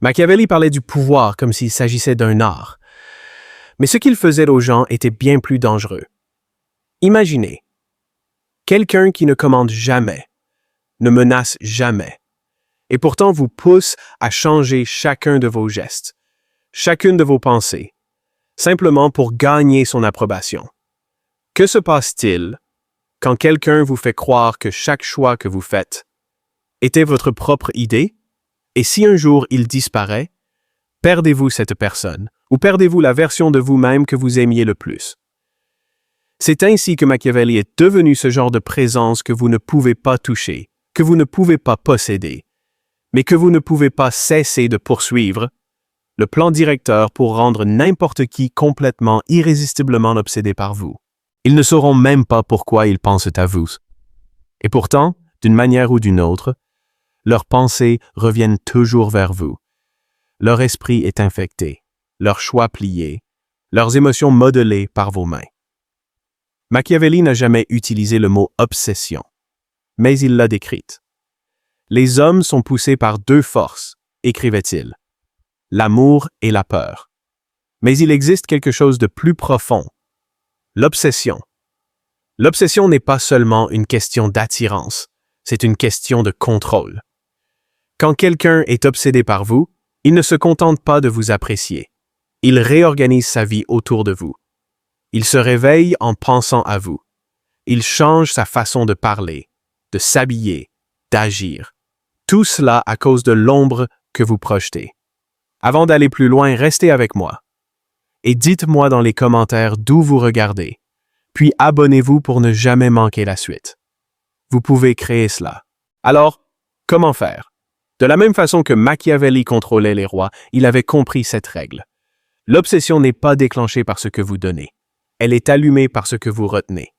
Machiavelli parlait du pouvoir comme s'il s'agissait d'un art. Mais ce qu'il faisait aux gens était bien plus dangereux. Imaginez, quelqu'un qui ne commande jamais, ne menace jamais, et pourtant vous pousse à changer chacun de vos gestes, chacune de vos pensées, simplement pour gagner son approbation. Que se passe-t-il quand quelqu'un vous fait croire que chaque choix que vous faites était votre propre idée, et si un jour il disparaît, perdez-vous cette personne, ou perdez-vous la version de vous-même que vous aimiez le plus? C'est ainsi que Machiavelli est devenu ce genre de présence que vous ne pouvez pas toucher, que vous ne pouvez pas posséder, mais que vous ne pouvez pas cesser de poursuivre, le plan directeur pour rendre n'importe qui complètement, irrésistiblement obsédé par vous. Ils ne sauront même pas pourquoi ils pensent à vous. Et pourtant, d'une manière ou d'une autre, leurs pensées reviennent toujours vers vous. Leur esprit est infecté, leurs choix pliés, leurs émotions modelées par vos mains. Machiavelli n'a jamais utilisé le mot « obsession », mais il l'a décrite. Les hommes sont poussés par deux forces, écrivait-il, l'amour et la peur. Mais il existe quelque chose de plus profond, l'obsession. L'obsession n'est pas seulement une question d'attirance, c'est une question de contrôle. Quand quelqu'un est obsédé par vous, il ne se contente pas de vous apprécier. Il réorganise sa vie autour de vous. Il se réveille en pensant à vous. Il change sa façon de parler, de s'habiller, d'agir. Tout cela à cause de l'ombre que vous projetez. Avant d'aller plus loin, restez avec moi. Et dites-moi dans les commentaires d'où vous regardez. Puis abonnez-vous pour ne jamais manquer la suite. Vous pouvez créer cela. Alors, comment faire? De la même façon que Machiavelli contrôlait les rois, il avait compris cette règle. L'obsession n'est pas déclenchée par ce que vous donnez. Elle est allumée par ce que vous retenez.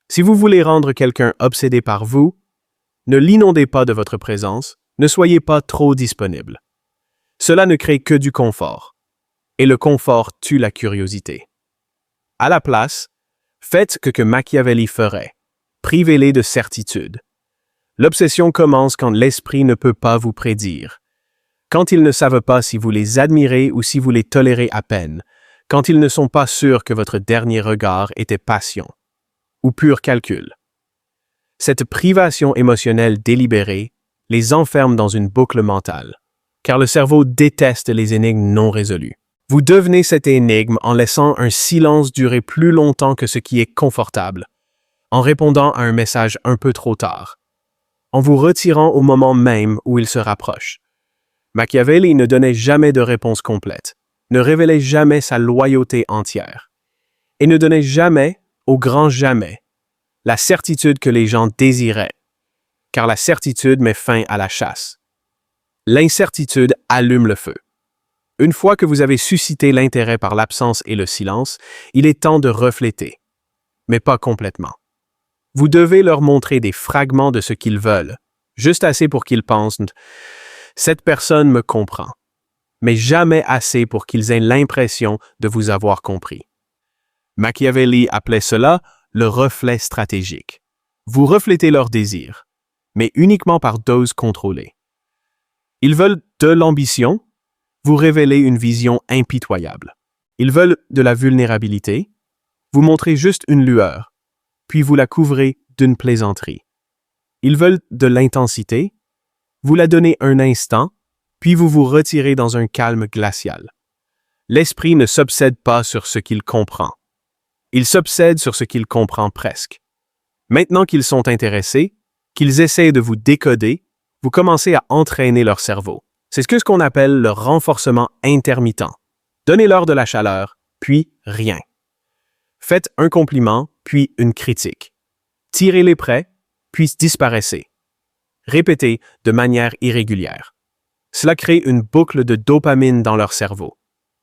Si vous voulez rendre quelqu'un obsédé par vous, ne l'inondez pas de votre présence, ne soyez pas trop disponible. Cela ne crée que du confort. Et le confort tue la curiosité. À la place, faites ce que Machiavelli ferait. Privez-les de certitude. L'obsession commence quand l'esprit ne peut pas vous prédire. Quand ils ne savent pas si vous les admirez ou si vous les tolérez à peine. Quand ils ne sont pas sûrs que votre dernier regard était passion ou pur calcul. Cette privation émotionnelle délibérée les enferme dans une boucle mentale, car le cerveau déteste les énigmes non résolues. Vous devenez cette énigme en laissant un silence durer plus longtemps que ce qui est confortable, en répondant à un message un peu trop tard, en vous retirant au moment même où il se rapproche. Machiavelli ne donnait jamais de réponse complète, ne révélait jamais sa loyauté entière, et ne donnait jamais, au grand jamais, la certitude que les gens désiraient, car la certitude met fin à la chasse. L'incertitude allume le feu. Une fois que vous avez suscité l'intérêt par l'absence et le silence, il est temps de refléter, mais pas complètement. Vous devez leur montrer des fragments de ce qu'ils veulent, juste assez pour qu'ils pensent « cette personne me comprend », mais jamais assez pour qu'ils aient l'impression de vous avoir compris. Machiavelli appelait cela le reflet stratégique. Vous reflétez leurs désirs, mais uniquement par doses contrôlées. Ils veulent de l'ambition, vous révélez une vision impitoyable. Ils veulent de la vulnérabilité, vous montrez juste une lueur, puis vous la couvrez d'une plaisanterie. Ils veulent de l'intensité, vous la donnez un instant, puis vous vous retirez dans un calme glacial. L'esprit ne s'obsède pas sur ce qu'il comprend. Il s'obsède sur ce qu'il comprend presque. Maintenant qu'ils sont intéressés, qu'ils essaient de vous décoder, vous commencez à entraîner leur cerveau. C'est ce qu'on appelle le renforcement intermittent. Donnez-leur de la chaleur, puis rien. Faites un compliment, puis une critique. Tirez-les près, puis disparaissez. Répétez de manière irrégulière. Cela crée une boucle de dopamine dans leur cerveau.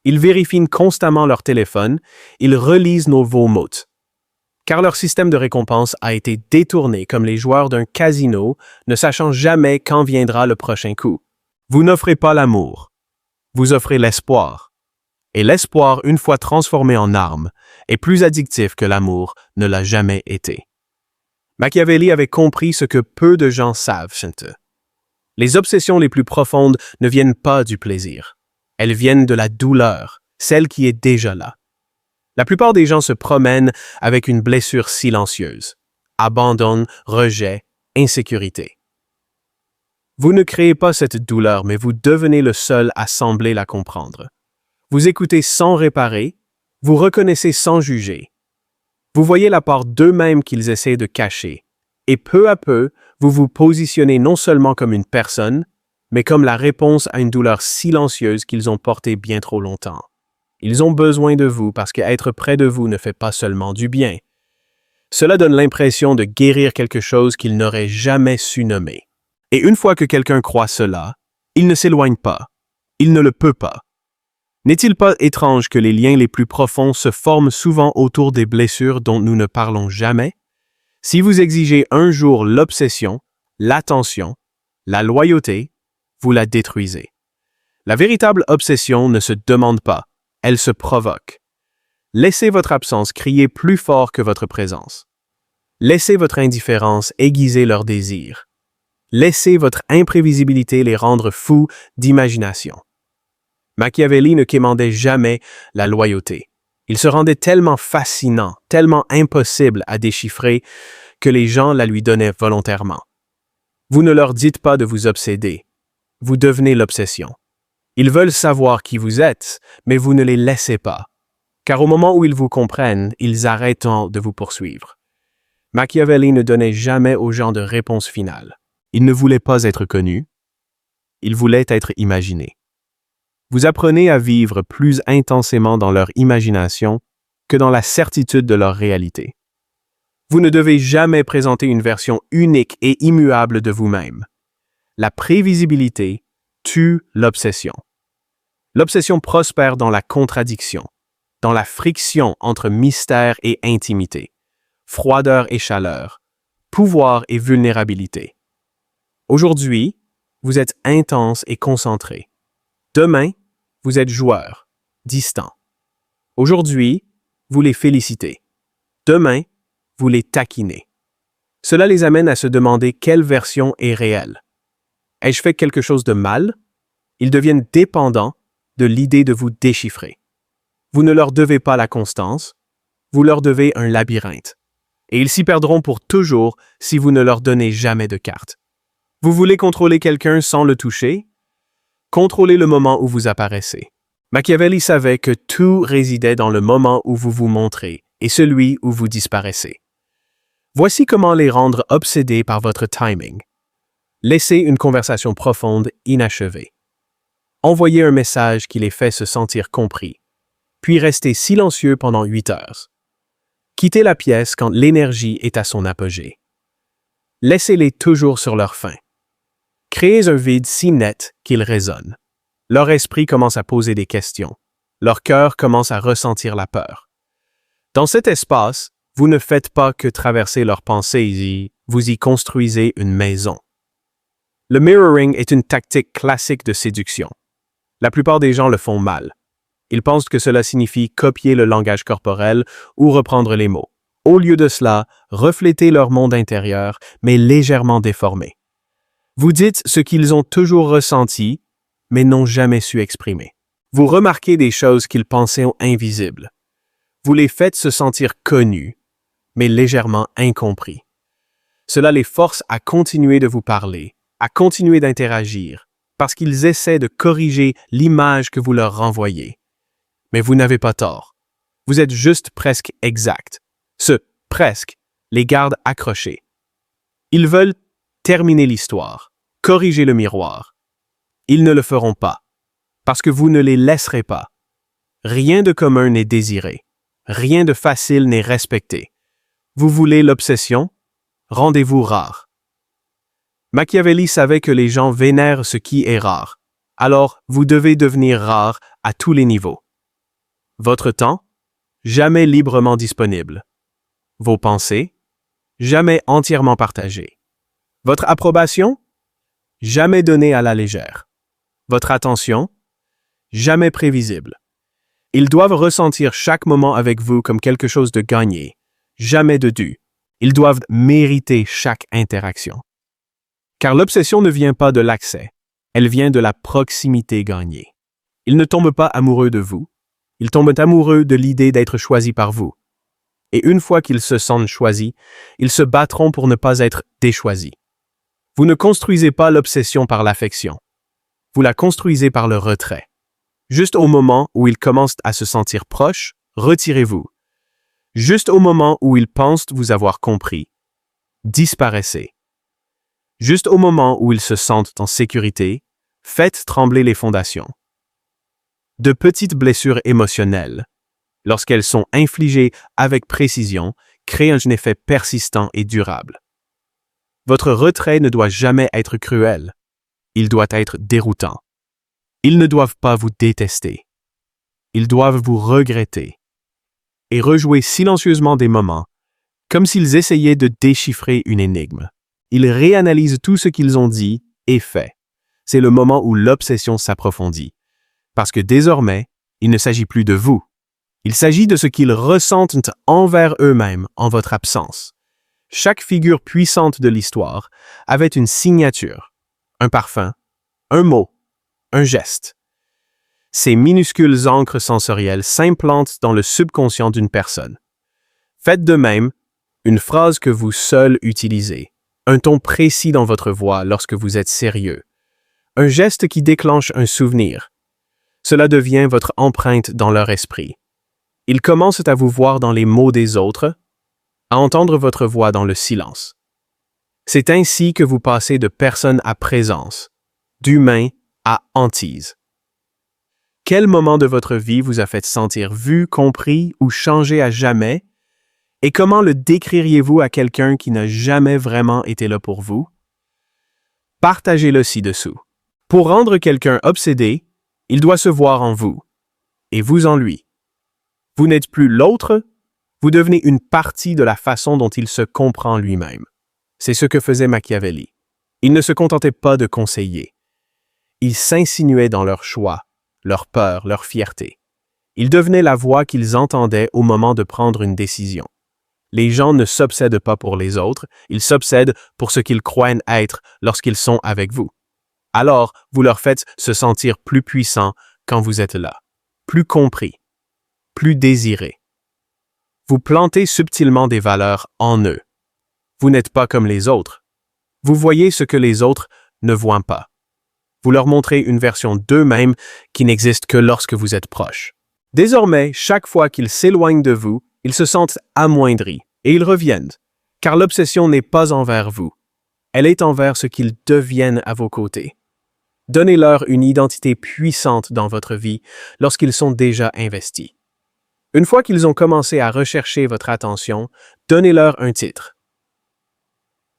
Ils vérifient constamment leur téléphone, ils relisent vos mots. Car leur système de récompense a été détourné comme les joueurs d'un casino, ne sachant jamais quand viendra le prochain coup. Vous n'offrez pas l'amour, vous offrez l'espoir. Et l'espoir, une fois transformé en arme, est plus addictif que l'amour ne l'a jamais été. Machiavelli avait compris ce que peu de gens savent, Les obsessions les plus profondes ne viennent pas du plaisir. Elles viennent de la douleur, celle qui est déjà là. La plupart des gens se promènent avec une blessure silencieuse. Abandon, rejet, insécurité. Vous ne créez pas cette douleur, mais vous devenez le seul à sembler la comprendre. Vous écoutez sans réparer, vous reconnaissez sans juger. Vous voyez la part d'eux-mêmes qu'ils essaient de cacher. Et peu à peu, vous vous positionnez non seulement comme une personne, mais comme la réponse à une douleur silencieuse qu'ils ont portée bien trop longtemps. Ils ont besoin de vous parce qu'être près de vous ne fait pas seulement du bien. Cela donne l'impression de guérir quelque chose qu'ils n'auraient jamais su nommer. Et une fois que quelqu'un croit cela, il ne s'éloigne pas. Il ne le peut pas. N'est-il pas étrange que les liens les plus profonds se forment souvent autour des blessures dont nous ne parlons jamais? Si vous exigez un jour l'obsession, l'attention, la loyauté, vous la détruisez. La véritable obsession ne se demande pas, elle se provoque. Laissez votre absence crier plus fort que votre présence. Laissez votre indifférence aiguiser leurs désirs. Laissez votre imprévisibilité les rendre fous d'imagination. Machiavelli ne quémandait jamais la loyauté. Il se rendait tellement fascinant, tellement impossible à déchiffrer que les gens la lui donnaient volontairement. Vous ne leur dites pas de vous obséder. Vous devenez l'obsession. Ils veulent savoir qui vous êtes, mais vous ne les laissez pas. Car au moment où ils vous comprennent, ils arrêtent de vous poursuivre. Machiavelli ne donnait jamais aux gens de réponse finale. Il ne voulait pas être connu. Il voulait être imaginé. Vous apprenez à vivre plus intensément dans leur imagination que dans la certitude de leur réalité. Vous ne devez jamais présenter une version unique et immuable de vous-même. La prévisibilité tue l'obsession. L'obsession prospère dans la contradiction, dans la friction entre mystère et intimité, froideur et chaleur, pouvoir et vulnérabilité. Aujourd'hui, vous êtes intense et concentré. Demain, vous êtes joueur, distant. Aujourd'hui, vous les félicitez. Demain, vous les taquinez. Cela les amène à se demander quelle version est réelle. Ai-je fait quelque chose de mal? Ils deviennent dépendants de l'idée de vous déchiffrer. Vous ne leur devez pas la constance, vous leur devez un labyrinthe. Et ils s'y perdront pour toujours si vous ne leur donnez jamais de carte. Vous voulez contrôler quelqu'un sans le toucher? Contrôlez le moment où vous apparaissez. Machiavelli savait que tout résidait dans le moment où vous vous montrez et celui où vous disparaissez. Voici comment les rendre obsédés par votre timing. Laissez une conversation profonde inachevée. Envoyez un message qui les fait se sentir compris, puis restez silencieux pendant 8 heures. Quittez la pièce quand l'énergie est à son apogée. Laissez-les toujours sur leur faim. Créez un vide si net qu'il résonne. Leur esprit commence à poser des questions. Leur cœur commence à ressentir la peur. Dans cet espace, vous ne faites pas que traverser leurs pensées, vous y construisez une maison. Le mirroring est une tactique classique de séduction. La plupart des gens le font mal. Ils pensent que cela signifie copier le langage corporel ou reprendre les mots. Au lieu de cela, reflétez leur monde intérieur, mais légèrement déformé. Vous dites ce qu'ils ont toujours ressenti, mais n'ont jamais su exprimer. Vous remarquez des choses qu'ils pensaient invisibles. Vous les faites se sentir connus, mais légèrement incompris. Cela les force à continuer de vous parler, à continuer d'interagir, parce qu'ils essaient de corriger l'image que vous leur renvoyez. Mais vous n'avez pas tort. Vous êtes juste presque exact. Ce « presque » les garde accrochés. Ils veulent terminer l'histoire, corriger le miroir. Ils ne le feront pas, parce que vous ne les laisserez pas. Rien de commun n'est désiré. Rien de facile n'est respecté. Vous voulez l'obsession? Rendez-vous rare. Machiavelli savait que les gens vénèrent ce qui est rare. Alors, vous devez devenir rare à tous les niveaux. Votre temps? Jamais librement disponible. Vos pensées? Jamais entièrement partagées. Votre approbation? Jamais donnée à la légère. Votre attention? Jamais prévisible. Ils doivent ressentir chaque moment avec vous comme quelque chose de gagné, jamais de dû. Ils doivent mériter chaque interaction. Car l'obsession ne vient pas de l'accès, elle vient de la proximité gagnée. Ils ne tombent pas amoureux de vous, ils tombent amoureux de l'idée d'être choisis par vous. Et une fois qu'ils se sentent choisis, ils se battront pour ne pas être déchoisis. Vous ne construisez pas l'obsession par l'affection. Vous la construisez par le retrait. Juste au moment où ils commencent à se sentir proches, retirez-vous. Juste au moment où ils pensent vous avoir compris, disparaissez. Juste au moment où ils se sentent en sécurité, faites trembler les fondations. De petites blessures émotionnelles, lorsqu'elles sont infligées avec précision, créent un effet persistant et durable. Votre retrait ne doit jamais être cruel. Il doit être déroutant. Ils ne doivent pas vous détester. Ils doivent vous regretter et rejouer silencieusement des moments, comme s'ils essayaient de déchiffrer une énigme. Ils réanalysent tout ce qu'ils ont dit et fait. C'est le moment où l'obsession s'approfondit. Parce que désormais, il ne s'agit plus de vous. Il s'agit de ce qu'ils ressentent envers eux-mêmes en votre absence. Chaque figure puissante de l'histoire avait une signature, un parfum, un mot, un geste. Ces minuscules encres sensorielles s'implantent dans le subconscient d'une personne. Faites de même une phrase que vous seul utilisez, un ton précis dans votre voix lorsque vous êtes sérieux, un geste qui déclenche un souvenir. Cela devient votre empreinte dans leur esprit. Ils commencent à vous voir dans les mots des autres, à entendre votre voix dans le silence. C'est ainsi que vous passez de personne à présence, d'humain à hantise. Quel moment de votre vie vous a fait sentir vu, compris ou changé à jamais? Et comment le décririez-vous à quelqu'un qui n'a jamais vraiment été là pour vous? Partagez-le ci-dessous. Pour rendre quelqu'un obsédé, il doit se voir en vous, et vous en lui. Vous n'êtes plus l'autre, vous devenez une partie de la façon dont il se comprend lui-même. C'est ce que faisait Machiavelli. Il ne se contentait pas de conseiller. Il s'insinuait dans leurs choix, leur peur, leur fierté. Il devenait la voix qu'ils entendaient au moment de prendre une décision. Les gens ne s'obsèdent pas pour les autres, ils s'obsèdent pour ce qu'ils croient être lorsqu'ils sont avec vous. Alors, vous leur faites se sentir plus puissants quand vous êtes là, plus compris, plus désirés. Vous plantez subtilement des valeurs en eux. Vous n'êtes pas comme les autres. Vous voyez ce que les autres ne voient pas. Vous leur montrez une version d'eux-mêmes qui n'existe que lorsque vous êtes proche. Désormais, chaque fois qu'ils s'éloignent de vous, ils se sentent amoindris et ils reviennent, car l'obsession n'est pas envers vous. Elle est envers ce qu'ils deviennent à vos côtés. Donnez-leur une identité puissante dans votre vie lorsqu'ils sont déjà investis. Une fois qu'ils ont commencé à rechercher votre attention, donnez-leur un titre.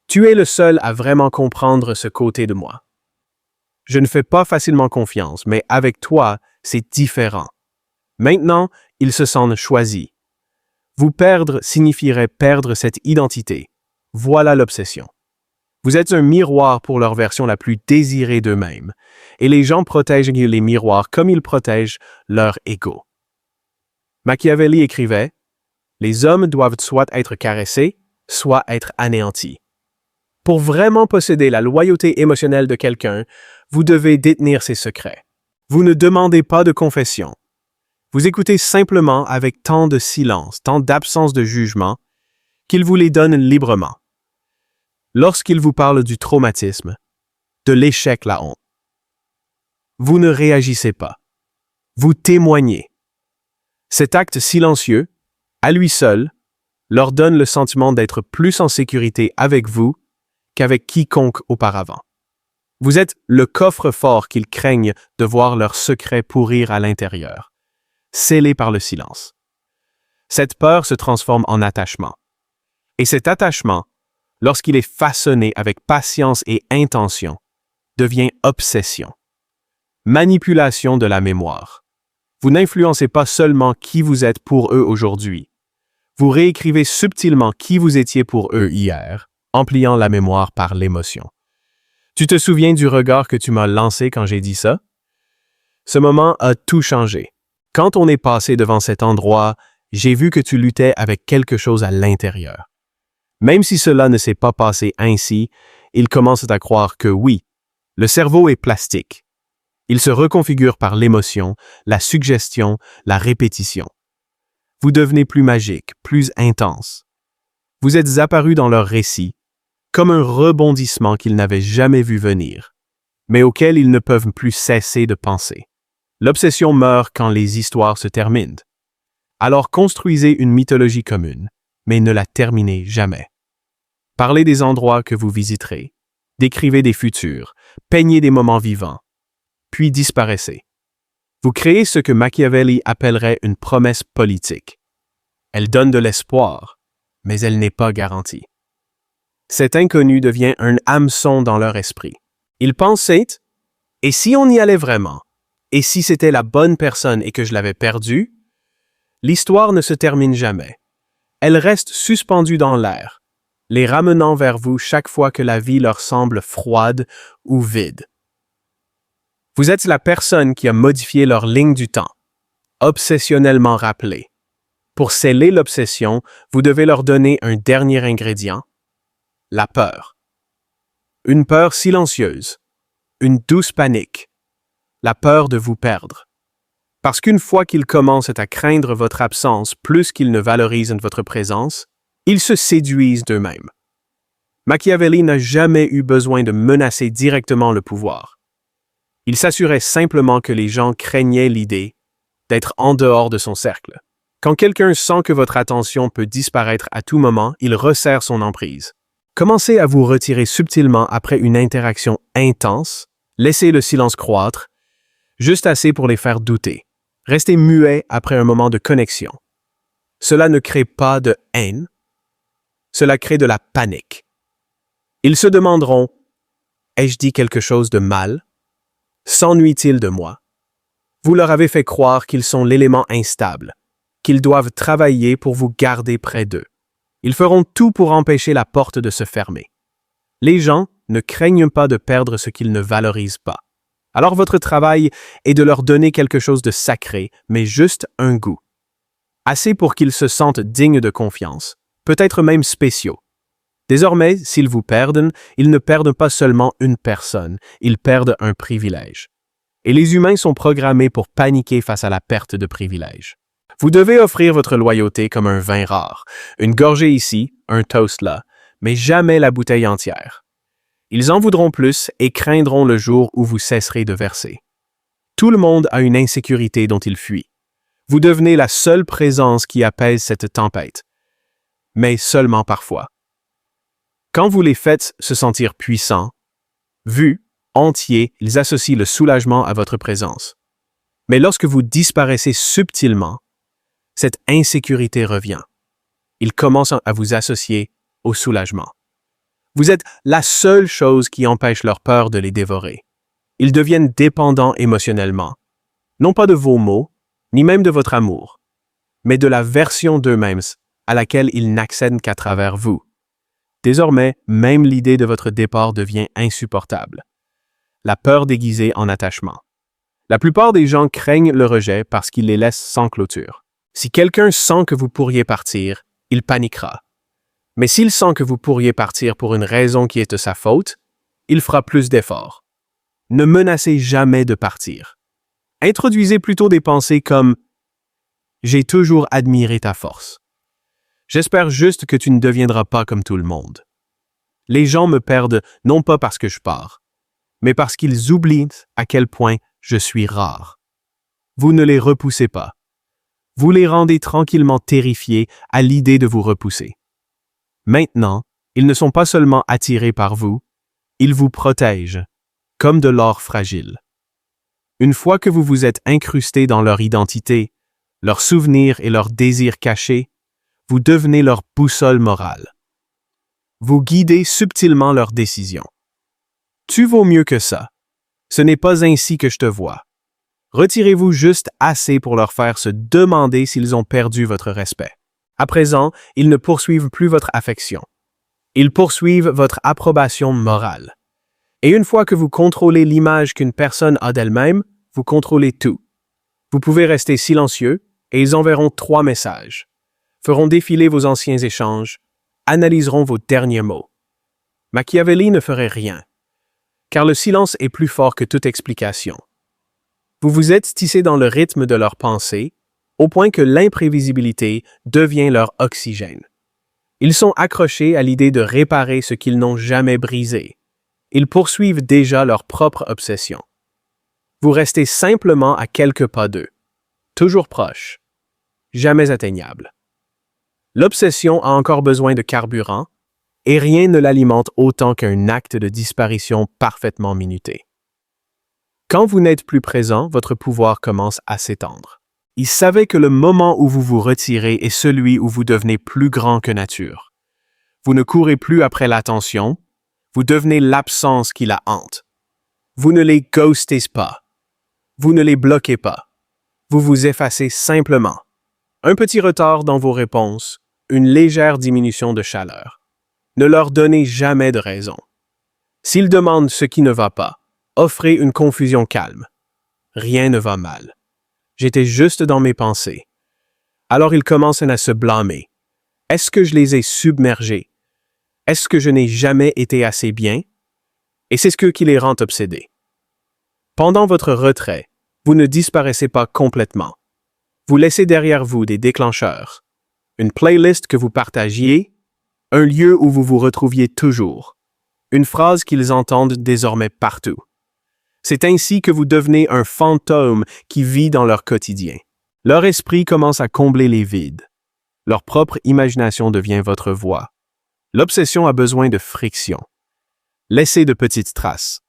Tu es le seul à vraiment comprendre ce côté de moi. Je ne fais pas facilement confiance, mais avec toi, c'est différent. Maintenant, ils se sentent choisis. Vous perdre signifierait perdre cette identité. Voilà l'obsession. Vous êtes un miroir pour leur version la plus désirée d'eux-mêmes, et les gens protègent les miroirs comme ils protègent leur ego. Machiavelli écrivait « Les hommes doivent soit être caressés, soit être anéantis. » Pour vraiment posséder la loyauté émotionnelle de quelqu'un, vous devez détenir ses secrets. Vous ne demandez pas de confession. Vous écoutez simplement avec tant de silence, tant d'absence de jugement, qu'il vous les donne librement. Lorsqu'il vous parle du traumatisme, de l'échec, la honte, vous ne réagissez pas. Vous témoignez. Cet acte silencieux, à lui seul, leur donne le sentiment d'être plus en sécurité avec vous qu'avec quiconque auparavant. Vous êtes le coffre-fort qu'ils craignent de voir leurs secrets pourrir à l'intérieur, scellés par le silence. Cette peur se transforme en attachement. Et cet attachement, lorsqu'il est façonné avec patience et intention, devient obsession. Manipulation de la mémoire. Vous n'influencez pas seulement qui vous êtes pour eux aujourd'hui. Vous réécrivez subtilement qui vous étiez pour eux hier, en pliant la mémoire par l'émotion. Tu te souviens du regard que tu m'as lancé quand j'ai dit ça? Ce moment a tout changé. Quand on est passé devant cet endroit, j'ai vu que tu luttais avec quelque chose à l'intérieur. Même si cela ne s'est pas passé ainsi, ils commencent à croire que oui, le cerveau est plastique. Il se reconfigure par l'émotion, la suggestion, la répétition. Vous devenez plus magique, plus intense. Vous êtes apparu dans leur récit, comme un rebondissement qu'ils n'avaient jamais vu venir, mais auquel ils ne peuvent plus cesser de penser. L'obsession meurt quand les histoires se terminent. Alors construisez une mythologie commune, mais ne la terminez jamais. Parlez des endroits que vous visiterez, décrivez des futurs, peignez des moments vivants, puis disparaissez. Vous créez ce que Machiavelli appellerait une promesse politique. Elle donne de l'espoir, mais elle n'est pas garantie. Cet inconnu devient un hameçon dans leur esprit. Ils pensaient, et si on y allait vraiment? Et si c'était la bonne personne et que je l'avais perdue? L'histoire ne se termine jamais. Elle reste suspendue dans l'air, les ramenant vers vous chaque fois que la vie leur semble froide ou vide. Vous êtes la personne qui a modifié leur ligne du temps, obsessionnellement rappelée. Pour sceller l'obsession, vous devez leur donner un dernier ingrédient, la peur. Une peur silencieuse, une douce panique, la peur de vous perdre. Parce qu'une fois qu'ils commencent à craindre votre absence plus qu'ils ne valorisent votre présence, ils se séduisent d'eux-mêmes. Machiavelli n'a jamais eu besoin de menacer directement le pouvoir. Il s'assurait simplement que les gens craignaient l'idée d'être en dehors de son cercle. Quand quelqu'un sent que votre attention peut disparaître à tout moment, il resserre son emprise. Commencez à vous retirer subtilement après une interaction intense, laissez le silence croître, juste assez pour les faire douter. Restez muet après un moment de connexion. Cela ne crée pas de haine, cela crée de la panique. Ils se demanderont « Ai-je dit quelque chose de mal? S'ennuient-ils de moi? » Vous leur avez fait croire qu'ils sont l'élément instable, qu'ils doivent travailler pour vous garder près d'eux. Ils feront tout pour empêcher la porte de se fermer. Les gens ne craignent pas de perdre ce qu'ils ne valorisent pas. Alors votre travail est de leur donner quelque chose de sacré, mais juste un goût. Assez pour qu'ils se sentent dignes de confiance, peut-être même spéciaux. Désormais, s'ils vous perdent, ils ne perdent pas seulement une personne, ils perdent un privilège. Et les humains sont programmés pour paniquer face à la perte de privilèges. Vous devez offrir votre loyauté comme un vin rare, une gorgée ici, un toast là, mais jamais la bouteille entière. Ils en voudront plus et craindront le jour où vous cesserez de verser. Tout le monde a une insécurité dont il fuit. Vous devenez la seule présence qui apaise cette tempête, mais seulement parfois. Quand vous les faites se sentir puissants, vus, entiers, ils associent le soulagement à votre présence. Mais lorsque vous disparaissez subtilement, cette insécurité revient. Ils commencent à vous associer au soulagement. Vous êtes la seule chose qui empêche leur peur de les dévorer. Ils deviennent dépendants émotionnellement, non pas de vos mots, ni même de votre amour, mais de la version d'eux-mêmes à laquelle ils n'accèdent qu'à travers vous. Désormais, même l'idée de votre départ devient insupportable. La peur déguisée en attachement. La plupart des gens craignent le rejet parce qu'ils les laissent sans clôture. Si quelqu'un sent que vous pourriez partir, il paniquera. Mais s'il sent que vous pourriez partir pour une raison qui est de sa faute, il fera plus d'efforts. Ne menacez jamais de partir. Introduisez plutôt des pensées comme « J'ai toujours admiré ta force. J'espère juste que tu ne deviendras pas comme tout le monde. » Les gens me perdent non pas parce que je pars, mais parce qu'ils oublient à quel point je suis rare. Vous ne les repoussez pas. Vous les rendez tranquillement terrifiés à l'idée de vous repousser. Maintenant, ils ne sont pas seulement attirés par vous, ils vous protègent, comme de l'or fragile. Une fois que vous vous êtes incrusté dans leur identité, leurs souvenirs et leurs désirs cachés, vous devenez leur boussole morale. Vous guidez subtilement leurs décisions. Tu vaux mieux que ça. Ce n'est pas ainsi que je te vois. Retirez-vous juste assez pour leur faire se demander s'ils ont perdu votre respect. À présent, ils ne poursuivent plus votre affection. Ils poursuivent votre approbation morale. Et une fois que vous contrôlez l'image qu'une personne a d'elle-même, vous contrôlez tout. Vous pouvez rester silencieux et ils enverront 3 messages, feront défiler vos anciens échanges, analyseront vos derniers mots. Machiavelli ne ferait rien, car le silence est plus fort que toute explication. Vous vous êtes tissé dans le rythme de leurs pensées, au point que l'imprévisibilité devient leur oxygène. Ils sont accrochés à l'idée de réparer ce qu'ils n'ont jamais brisé. Ils poursuivent déjà leur propre obsession. Vous restez simplement à quelques pas d'eux, toujours proches, jamais atteignables. L'obsession a encore besoin de carburant, et rien ne l'alimente autant qu'un acte de disparition parfaitement minuté. Quand vous n'êtes plus présent, votre pouvoir commence à s'étendre. Il savait que le moment où vous vous retirez est celui où vous devenez plus grand que nature. Vous ne courez plus après l'attention, vous devenez l'absence qui la hante. Vous ne les ghostez pas. Vous ne les bloquez pas. Vous vous effacez simplement. Un petit retard dans vos réponses, une légère diminution de chaleur. Ne leur donnez jamais de raison. S'ils demandent ce qui ne va pas, offrez une confusion calme. Rien ne va mal. J'étais juste dans mes pensées. Alors ils commencent à se blâmer. Est-ce que je les ai submergés? Est-ce que je n'ai jamais été assez bien? Et c'est ce qui les rend obsédés. Pendant votre retrait, vous ne disparaissez pas complètement. Vous laissez derrière vous des déclencheurs, une playlist que vous partagiez, un lieu où vous vous retrouviez toujours, une phrase qu'ils entendent désormais partout. C'est ainsi que vous devenez un fantôme qui vit dans leur quotidien. Leur esprit commence à combler les vides. Leur propre imagination devient votre voix. L'obsession a besoin de friction. Laissez de petites traces.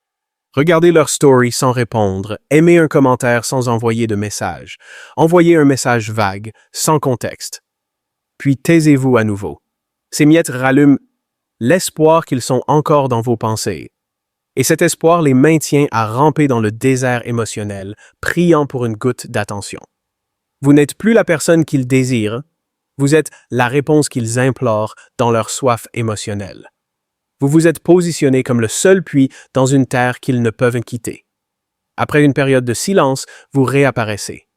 Regardez leur story sans répondre, aimez un commentaire sans envoyer de message, envoyez un message vague, sans contexte. Puis taisez-vous à nouveau. Ces miettes rallument l'espoir qu'ils sont encore dans vos pensées. Et cet espoir les maintient à ramper dans le désert émotionnel, priant pour une goutte d'attention. Vous n'êtes plus la personne qu'ils désirent, vous êtes la réponse qu'ils implorent dans leur soif émotionnelle. Vous vous êtes positionné comme le seul puits dans une terre qu'ils ne peuvent quitter. Après une période de silence, vous réapparaissez,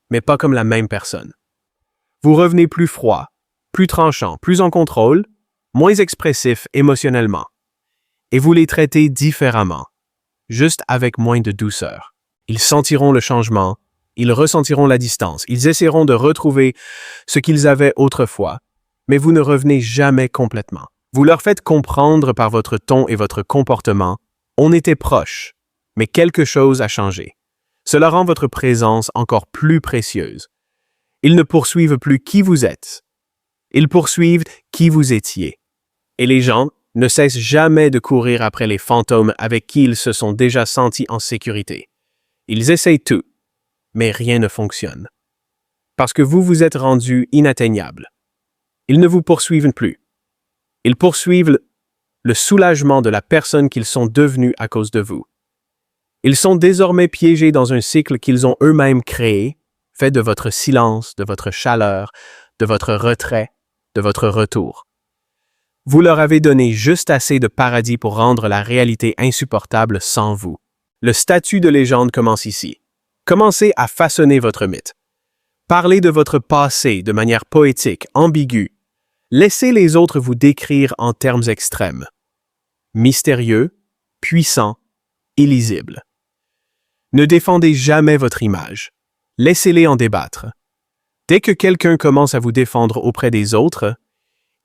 mais pas comme la même personne. Vous revenez plus froid, plus tranchant, plus en contrôle, moins expressif émotionnellement. Et vous les traitez différemment, juste avec moins de douceur. Ils sentiront le changement, ils ressentiront la distance, ils essaieront de retrouver ce qu'ils avaient autrefois, mais vous ne revenez jamais complètement. Vous leur faites comprendre par votre ton et votre comportement, on était proches, mais quelque chose a changé. Cela rend votre présence encore plus précieuse. Ils ne poursuivent plus qui vous êtes, ils poursuivent qui vous étiez. Et les gens ne cessent jamais de courir après les fantômes avec qui ils se sont déjà sentis en sécurité. Ils essayent tout, mais rien ne fonctionne. Parce que vous vous êtes rendu inatteignable. Ils ne vous poursuivent plus. Ils poursuivent le soulagement de la personne qu'ils sont devenus à cause de vous. Ils sont désormais piégés dans un cycle qu'ils ont eux-mêmes créé, fait de votre silence, de votre chaleur, de votre retrait, de votre retour. Vous leur avez donné juste assez de paradis pour rendre la réalité insupportable sans vous. Le statut de légende commence ici. Commencez à façonner votre mythe. Parlez de votre passé de manière poétique, ambiguë. Laissez les autres vous décrire en termes extrêmes. Mystérieux, puissant, illisible. Ne défendez jamais votre image. Laissez-les en débattre. Dès que quelqu'un commence à vous défendre auprès des autres,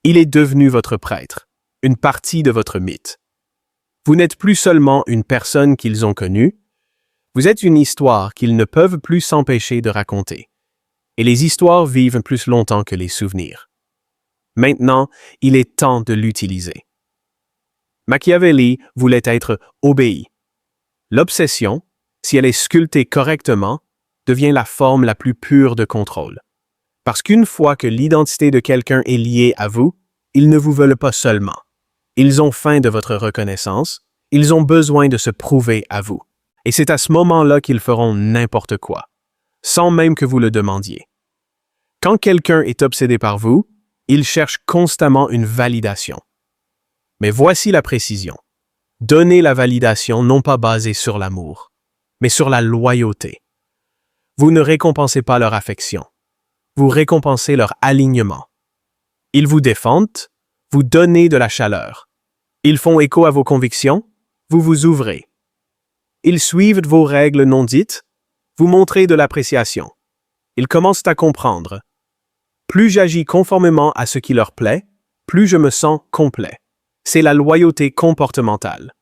il est devenu votre prêtre, une partie de votre mythe. Vous n'êtes plus seulement une personne qu'ils ont connue, vous êtes une histoire qu'ils ne peuvent plus s'empêcher de raconter. Et les histoires vivent plus longtemps que les souvenirs. Maintenant, il est temps de l'utiliser. Machiavelli voulait être obéi. L'obsession, si elle est sculptée correctement, devient la forme la plus pure de contrôle. Parce qu'une fois que l'identité de quelqu'un est liée à vous, ils ne vous veulent pas seulement. Ils ont faim de votre reconnaissance, ils ont besoin de se prouver à vous. Et c'est à ce moment-là qu'ils feront n'importe quoi, sans même que vous le demandiez. Quand quelqu'un est obsédé par vous, il cherche constamment une validation. Mais voici la précision. Donnez la validation non pas basée sur l'amour, mais sur la loyauté. Vous ne récompensez pas leur affection. Vous récompensez leur alignement. Ils vous défendent, vous donnez de la chaleur. Ils font écho à vos convictions, vous vous ouvrez. Ils suivent vos règles non dites, vous montrez de l'appréciation. Ils commencent à comprendre. Plus j'agis conformément à ce qui leur plaît, plus je me sens complet. C'est la loyauté comportementale.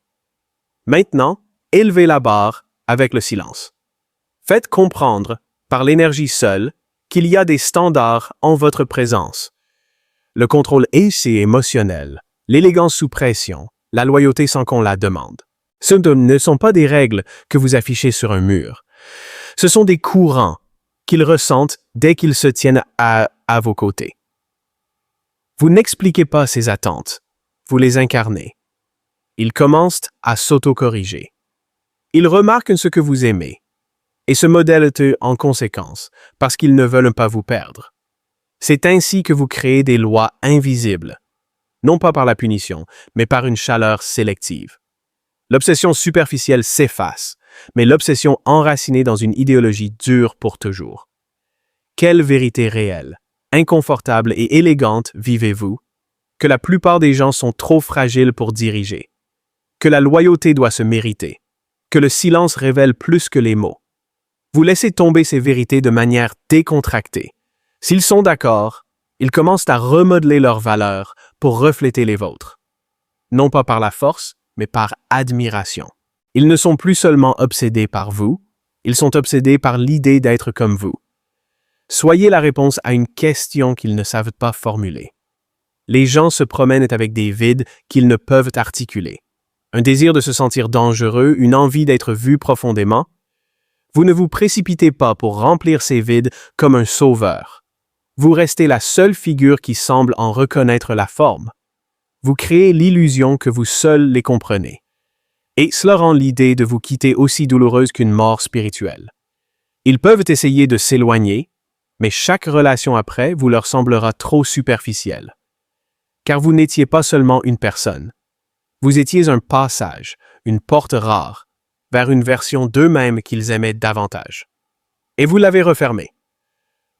Maintenant, élevez la barre avec le silence. Faites comprendre, par l'énergie seule, qu'il y a des standards en votre présence. Le contrôle est émotionnel, l'élégance sous pression, la loyauté sans qu'on la demande. Ce ne sont pas des règles que vous affichez sur un mur. Ce sont des courants qu'ils ressentent dès qu'ils se tiennent à vos côtés. Vous n'expliquez pas ces attentes, vous les incarnez. Ils commencent à s'auto-corriger. Ils remarquent ce que vous aimez et se modèlent en conséquence parce qu'ils ne veulent pas vous perdre. C'est ainsi que vous créez des lois invisibles, non pas par la punition, mais par une chaleur sélective. L'obsession superficielle s'efface, mais l'obsession enracinée dans une idéologie dure pour toujours. Quelle vérité réelle, inconfortable et élégante vivez-vous? Que la plupart des gens sont trop fragiles pour diriger. Que la loyauté doit se mériter. Que le silence révèle plus que les mots. Vous laissez tomber ces vérités de manière décontractée. S'ils sont d'accord, ils commencent à remodeler leurs valeurs pour refléter les vôtres. Non pas par la force, mais par admiration. Ils ne sont plus seulement obsédés par vous, ils sont obsédés par l'idée d'être comme vous. Soyez la réponse à une question qu'ils ne savent pas formuler. Les gens se promènent avec des vides qu'ils ne peuvent articuler. Un désir de se sentir dangereux, une envie d'être vu profondément. Vous ne vous précipitez pas pour remplir ces vides comme un sauveur. Vous restez la seule figure qui semble en reconnaître la forme. Vous créez l'illusion que vous seuls les comprenez. Et cela rend l'idée de vous quitter aussi douloureuse qu'une mort spirituelle. Ils peuvent essayer de s'éloigner, mais chaque relation après vous leur semblera trop superficielle. Car vous n'étiez pas seulement une personne. Vous étiez un passage, une porte rare, vers une version d'eux-mêmes qu'ils aimaient davantage. Et vous l'avez refermée.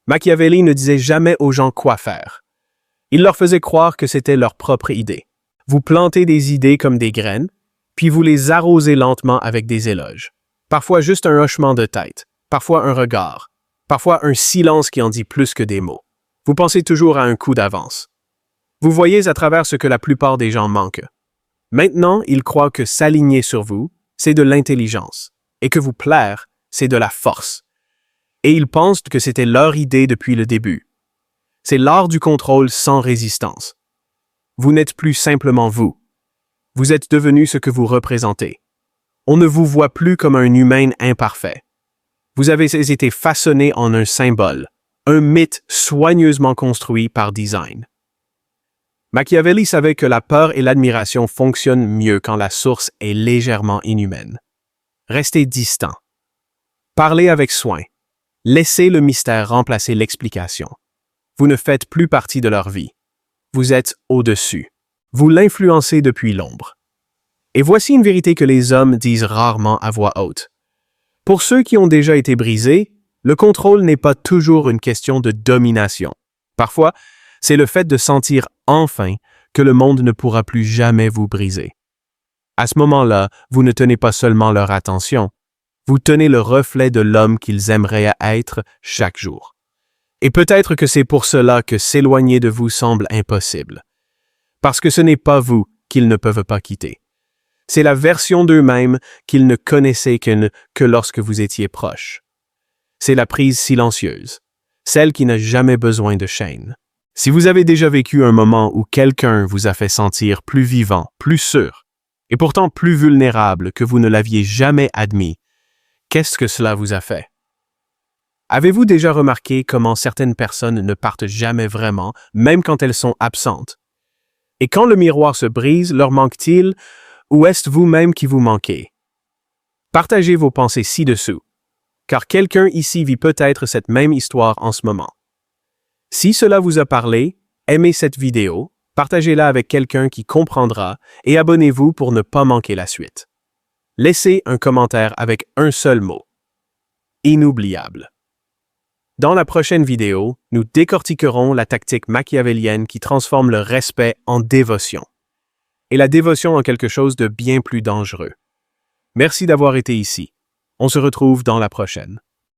Machiavelli ne disait jamais aux gens quoi faire. Il leur faisait croire que c'était leur propre idée. Vous plantez des idées comme des graines, puis vous les arrosez lentement avec des éloges. Parfois juste un hochement de tête, parfois un regard, parfois un silence qui en dit plus que des mots. Vous pensez toujours à un coup d'avance. Vous voyez à travers ce que la plupart des gens manquent. Maintenant, ils croient que s'aligner sur vous, c'est de l'intelligence, et que vous plaire, c'est de la force. Et ils pensent que c'était leur idée depuis le début. C'est l'art du contrôle sans résistance. Vous n'êtes plus simplement vous. Vous êtes devenu ce que vous représentez. On ne vous voit plus comme un humain imparfait. Vous avez été façonné en un symbole, un mythe soigneusement construit par design. Machiavelli savait que la peur et l'admiration fonctionnent mieux quand la source est légèrement inhumaine. Restez distant. Parlez avec soin. Laissez le mystère remplacer l'explication. Vous ne faites plus partie de leur vie. Vous êtes au-dessus. Vous l'influencez depuis l'ombre. Et voici une vérité que les hommes disent rarement à voix haute. Pour ceux qui ont déjà été brisés, le contrôle n'est pas toujours une question de domination. Parfois, c'est le fait de sentir enfin que le monde ne pourra plus jamais vous briser. À ce moment-là, vous ne tenez pas seulement leur attention, vous tenez le reflet de l'homme qu'ils aimeraient être chaque jour. Et peut-être que c'est pour cela que s'éloigner de vous semble impossible. Parce que ce n'est pas vous qu'ils ne peuvent pas quitter. C'est la version d'eux-mêmes qu'ils ne connaissaient que lorsque vous étiez proche. C'est la prise silencieuse, celle qui n'a jamais besoin de chaîne. Si vous avez déjà vécu un moment où quelqu'un vous a fait sentir plus vivant, plus sûr, et pourtant plus vulnérable que vous ne l'aviez jamais admis, qu'est-ce que cela vous a fait? Avez-vous déjà remarqué comment certaines personnes ne partent jamais vraiment, même quand elles sont absentes? Et quand le miroir se brise, leur manque-t-il, ou est-ce vous-même qui vous manquez? Partagez vos pensées ci-dessous, car quelqu'un ici vit peut-être cette même histoire en ce moment. Si cela vous a parlé, aimez cette vidéo, partagez-la avec quelqu'un qui comprendra et abonnez-vous pour ne pas manquer la suite. Laissez un commentaire avec un seul mot. Inoubliable. Dans la prochaine vidéo, nous décortiquerons la tactique machiavélienne qui transforme le respect en dévotion. et la dévotion en quelque chose de bien plus dangereux. Merci d'avoir été ici. On se retrouve dans la prochaine.